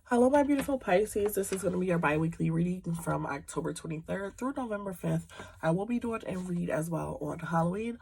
Hello, my beautiful Pisces. This is going to be your bi-weekly reading from October 23rd through November 5th. I will be doing a read as well on Halloween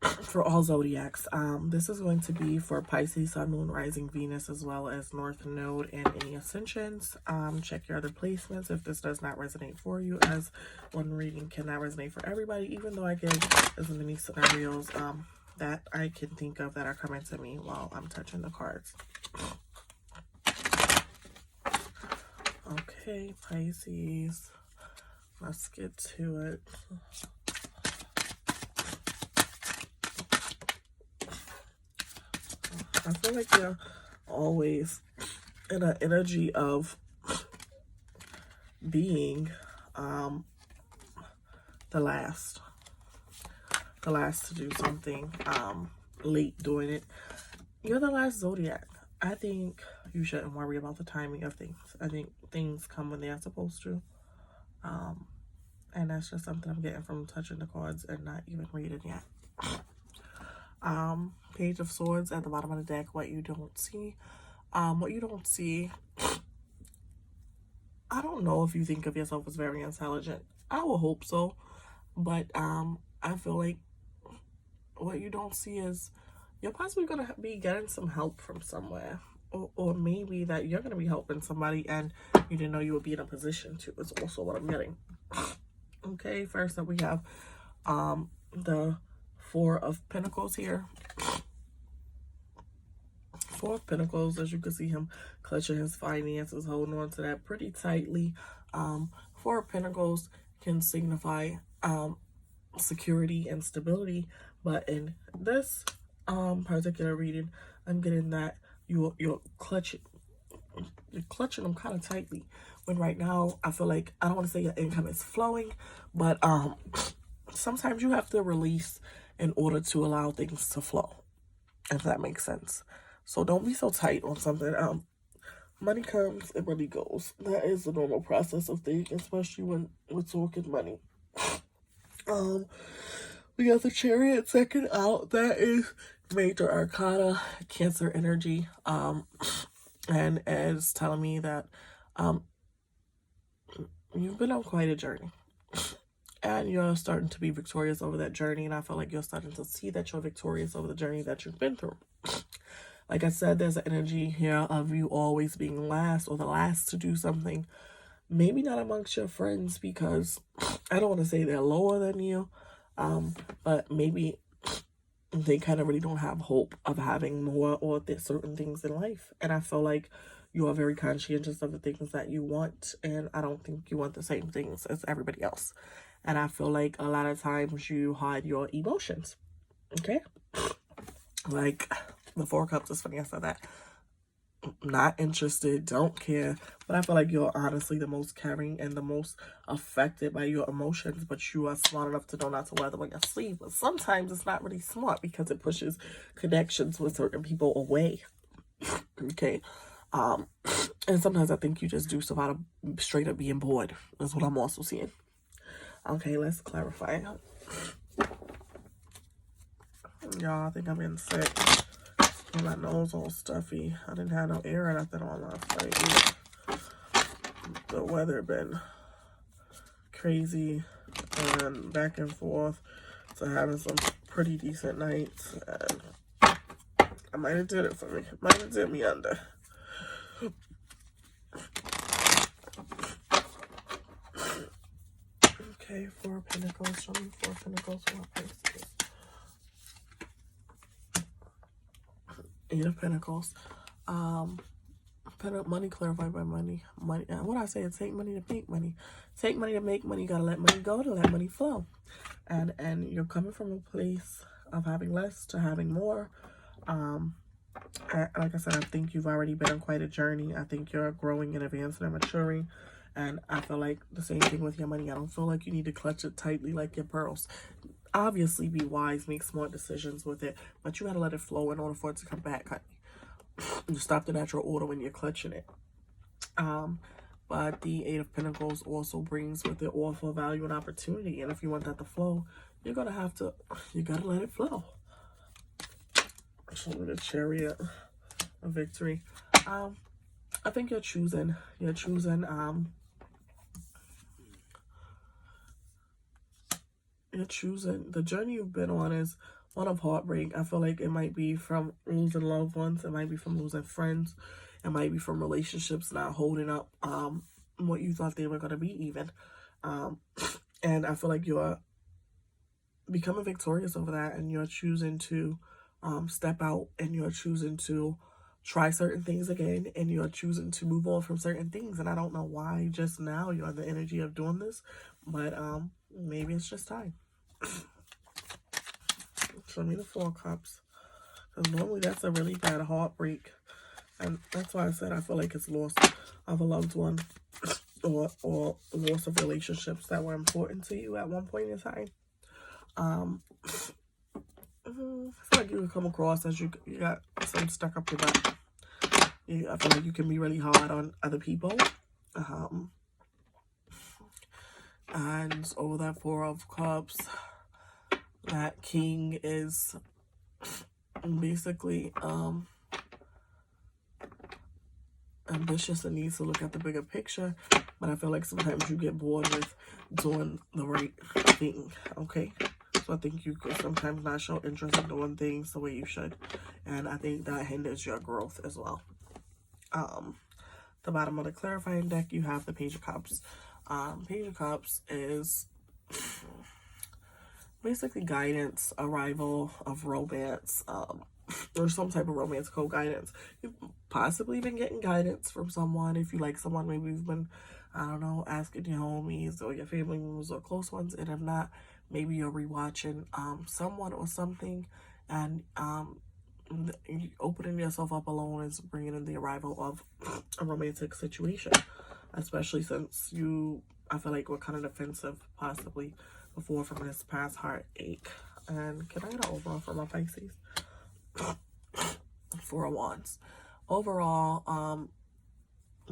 for all zodiacs. This is going to be for Pisces, Sun, Moon, Rising, Venus, as well as North Node and any ascensions. Check your other placements if this does not resonate for you, as one reading cannot resonate for everybody, even though I gave as many scenarios that I can think of that are coming to me while I'm touching the cards. Okay, Pisces, let's get to it. I feel like you're always in an energy of being the last to do something, late doing it. You're the last zodiac. I think you shouldn't worry about the timing of things. I think things come when they're supposed to. And that's just something I'm getting from touching the cards and not even reading yet. Page of Swords at the bottom of the deck, what you don't see. What you don't see, I don't know if you think of yourself as very intelligent. I will hope so. But I feel like what you don't see is you're possibly going to be getting some help from somewhere. Or maybe that you're going to be helping somebody and you didn't know you would be in a position to. It's also what I'm getting. Okay, first up we have the Four of Pentacles here. Four of Pentacles, as you can see him clutching his finances, holding on to that pretty tightly. Four of Pentacles can signify security and stability, but in this particular reading, I'm getting that you're clutching them kind of tightly. When right now, I feel like, I don't want to say your income is flowing, but sometimes you have to release in order to allow things to flow, if that makes sense. So don't be so tight on something. Money comes and money goes. That is the normal process of things, especially when we're talking money. We got the Chariot second out. That is major arcana, Cancer energy. And it's telling me that you've been on quite a journey. And you're starting to be victorious over that journey. And I feel like you're starting to see that you're victorious over the journey that you've been through. Like I said, there's an energy here of you always being last or the last to do something. Maybe not amongst your friends, because I don't want to say they're lower than you. But maybe they kind of really don't have hope of having more or certain things in life. And I feel like you are very conscientious of the things that you want. And I don't think you want the same things as everybody else. And I feel like a lot of times you hide your emotions. Okay? Like the Four of Cups is funny I said that. Not interested, don't care. But I feel like you're honestly the most caring and the most affected by your emotions, but you are smart enough to know not to wear them on your sleeve. But sometimes it's not really smart because it pushes connections with certain people away. Okay. And sometimes I think you just do stuff out of straight up being bored. That's what I'm also seeing. Okay, let's clarify. Y'all, I think I'm getting sick. My nose all stuffy. I didn't have no air or nothing on last night either. The weather been crazy and back and forth. So having some pretty decent nights. And I might have did it for me. Might have did me under. Okay, Four of Pentacles. Show me Four of Pentacles. Four of Pentacles. Eight of Pentacles. Money clarified by money. Money. What I say is take money to make money. Take money to make money. You gotta let money go to let money flow. And you're coming from a place of having less to having more. Like I said, I think you've already been on quite a journey. I think you're growing and advancing and maturing. And I feel like the same thing with your money. I don't feel like you need to clutch it tightly like your pearls. Obviously, be wise, make smart decisions with it, but you gotta let it flow in order for it to come back, honey. You stop the natural order when you're clutching it. But the Eight of Pentacles also brings with it offer, value, and opportunity. And if you want that to flow, you gotta let it flow. Show me the Chariot of Victory. I think you're choosing the journey you've been on is one of heartbreak. I feel like it might be from losing loved ones, it might be from losing friends, it might be from relationships not holding up what you thought they were going to be even. And I feel like you're becoming victorious over that, and you're choosing to step out, and you're choosing to try certain things again, and you're choosing to move on from certain things. And I don't know why just now you're in the energy of doing this, but maybe it's just time. Show me the 4 cups, because normally that's a really bad heartbreak, and that's why I said I feel like it's loss of a loved one, or loss of relationships that were important to you at one point in time. I feel like you can come across as you got some stuck up your butt. I feel like you can be really hard on other people. And over that 4 of Cups, that King is basically ambitious and needs to look at the bigger picture. But I feel like sometimes you get bored with doing the right thing, okay? So I think you could sometimes not show interest in doing things the way you should. And I think that hinders your growth as well. The bottom of the clarifying deck, you have the Page of Cups. Page of Cups is basically guidance, arrival of romance, or some type of romantical guidance. You've possibly been getting guidance from someone. If you like someone, maybe you've been, I don't know, asking your homies or your family members or close ones, and if not, maybe you're rewatching someone or something, and opening yourself up alone is bringing in the arrival of a romantic situation, especially since I feel like we're kind of defensive possibly before from this past heartache. And can I get an overall for my Pisces? 4 of Wands. Overall,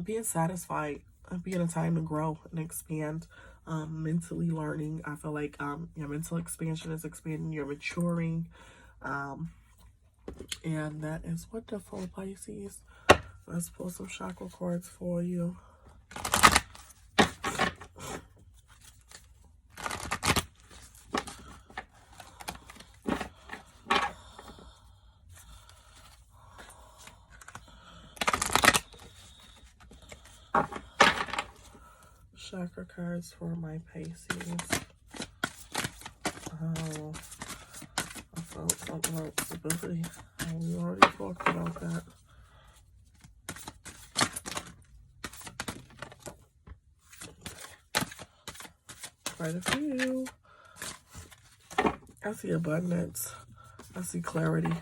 being satisfied, being a time to grow and expand, mentally learning. I feel like your mental expansion is expanding, you're maturing, and that is wonderful, Pisces. Let's pull some chakra cards for you. Chakra cards for my Pisces. Oh, I felt something about stability. Oh, we already talked about that. Quite a few. I see abundance. I see clarity.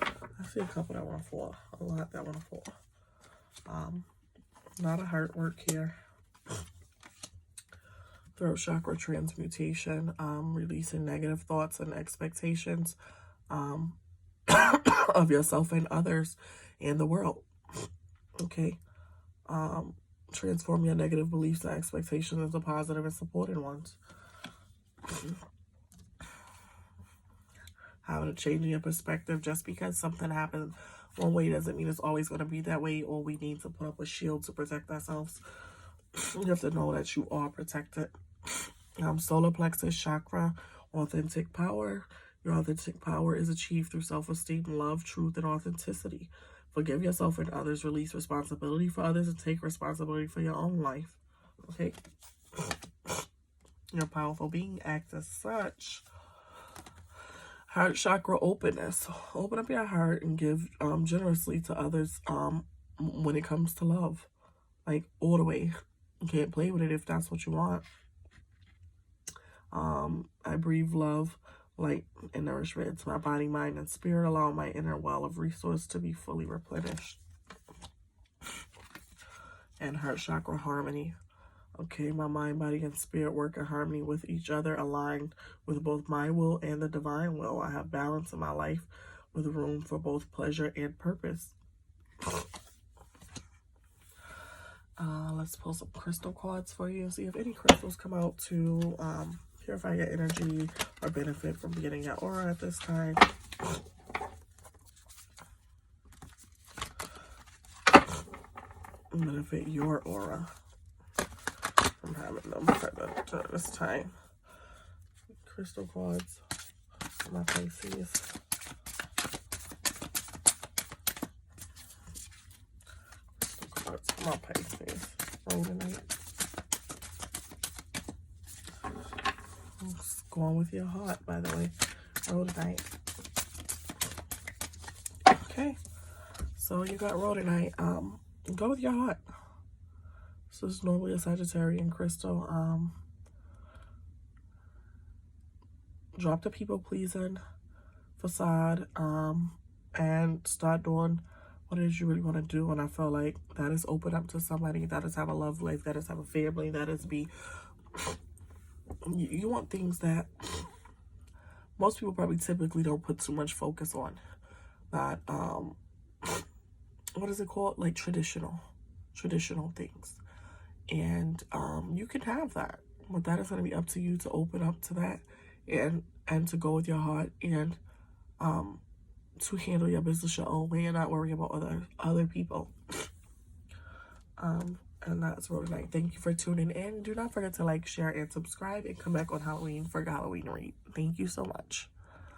I see a couple that want to fall. A lot that want to fall. A lot of hard work here. Throat chakra transmutation, releasing negative thoughts and expectations of yourself and others and the world. Okay. Transform your negative beliefs and expectations into positive and supported ones. Having a change in your perspective. Just because something happened one way doesn't mean it's always going to be that way, or we need to put up a shield to protect ourselves. You have to know that you are protected. Solar plexus chakra, authentic power. Your authentic power is achieved through self-esteem, love, truth, and authenticity. Forgive yourself and others. Release responsibility for others and take responsibility for your own life. Okay? You're a powerful being. Act as such. Heart chakra, openness. Open up your heart and give generously to others when it comes to love. Like, all the way. You can't play with it if that's what you want. I breathe love, light, and nourishment into my body, mind, and spirit. Allow my inner well of resource to be fully replenished. And heart chakra, harmony. Okay, my mind, body, and spirit work in harmony with each other, aligned with both my will and the divine will. I have balance in my life with room for both pleasure and purpose. Let's pull some crystal cards for you and see if any crystals come out to purify your energy or benefit from getting your aura at this time. benefit your aura from having them during this time. Crystal cards for my Pisces. Crystal cards for my Pisces. Rhodonite. Going with your heart, by the way. Rhodonite. Okay. So you got rhodonite. Go with your heart. This is normally a Sagittarian crystal. Drop the people pleasing facade, and start doing what it is you really want to do. And I feel like that is open up to somebody, that is have a love life, that is have a family, that is be, you want things that most people probably typically don't put too much focus on. That, what is it called? Like traditional things. And you can have that, but that is going to be up to you to open up to that and to go with your heart, and to handle your business your own way and not worry about other people. And that's Rhodonite. Thank you for tuning in. Do not forget to like, share, and subscribe, and come back on Halloween for Halloween read. Thank you so much.